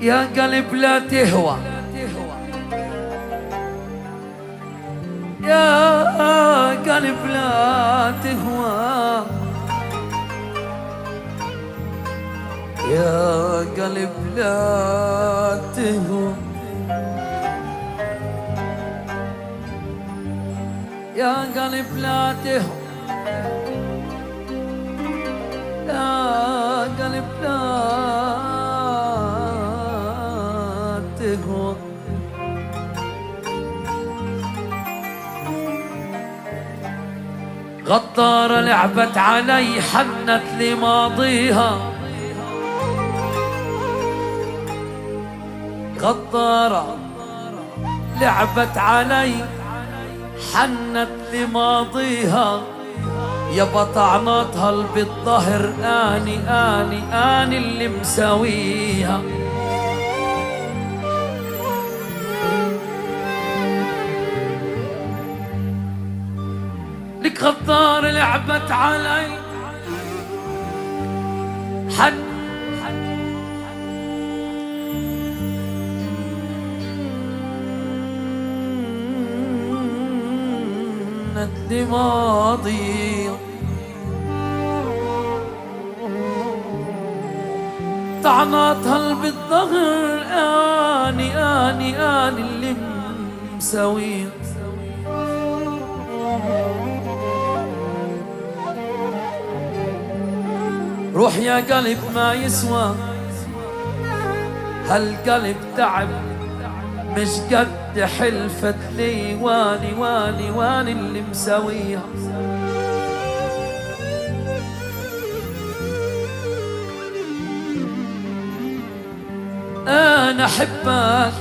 يا قلب لا تهوى، يا قلب لا تهوى، يا قلب لا تهوى، يا قلب لا تهوى، يا قلب لا تهوى. غدارة لعبت علي حنت لماضيها، غدارة لعبت علي حنت لماضيها، يا بطعناتها اللي بالظهر اني اني اني اللي مساويها. لك غدار لعبت علي حنت لماضي، طعناتها اللي بالظهر اني اني اني اللي مساويها. روح يا قلب ما يسوى، هالقلب تعب مش قد حلفت لي واني واني واني اللي مساويها. انا احبك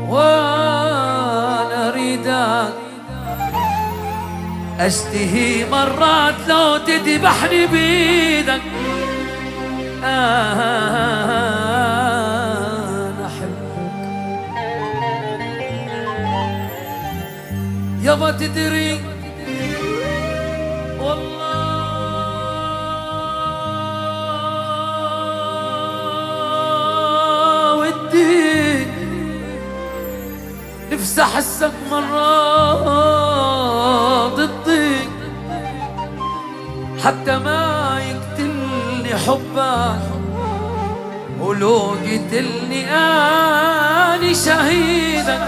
وانا اريدك، اشتهي مرات لو تذبحني بيدك. انا احبك يابا تدري والله ودي نفسي احسك مرات ضدي، حتى ما يقتلني حبك، ولو قتلني اني شهيدك.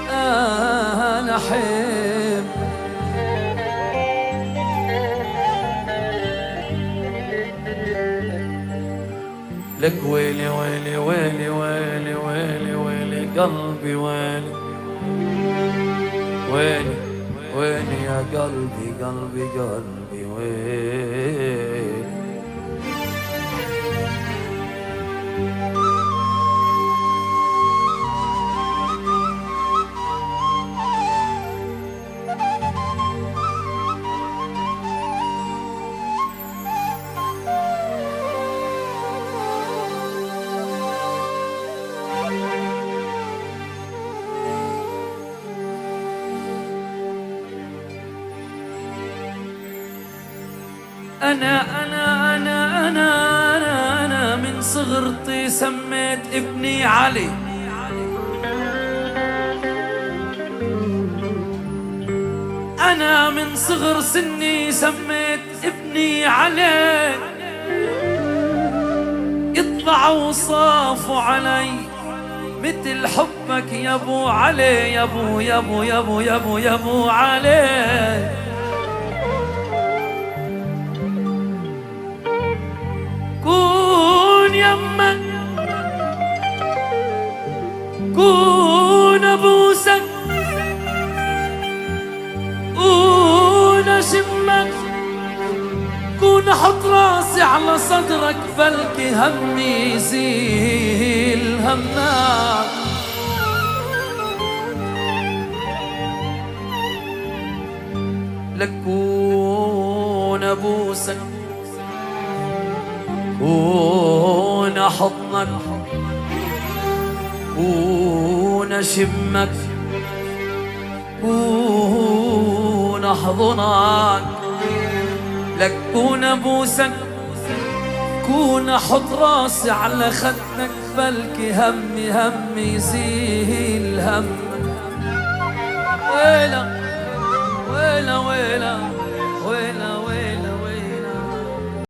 انا احب لك ويلي ويلي ويلي ويلي ويلي ويلي قلبي ويلي ويلي ويلي يا قلبي قلبي قلبي ويلي. أنا من صغرتي سميت ابني علي، أنا من صغر سني سميت ابني علي، يطلع وصافوا علي مثل حبك يا ابو علي، يا ابو يا ابو يا ابو يا ابو يا ابو علي. كون يمك كون ابوسك كون اشمك كون احط راسي على صدرك، بلكي همي يزيل همك. لك كون ابوسك كون حضنك كون اشمك كون احضنك، لك كون ابوسك كون احط راسي على خدك بلكي همي يزيل هم. ويلا ويلا ويلا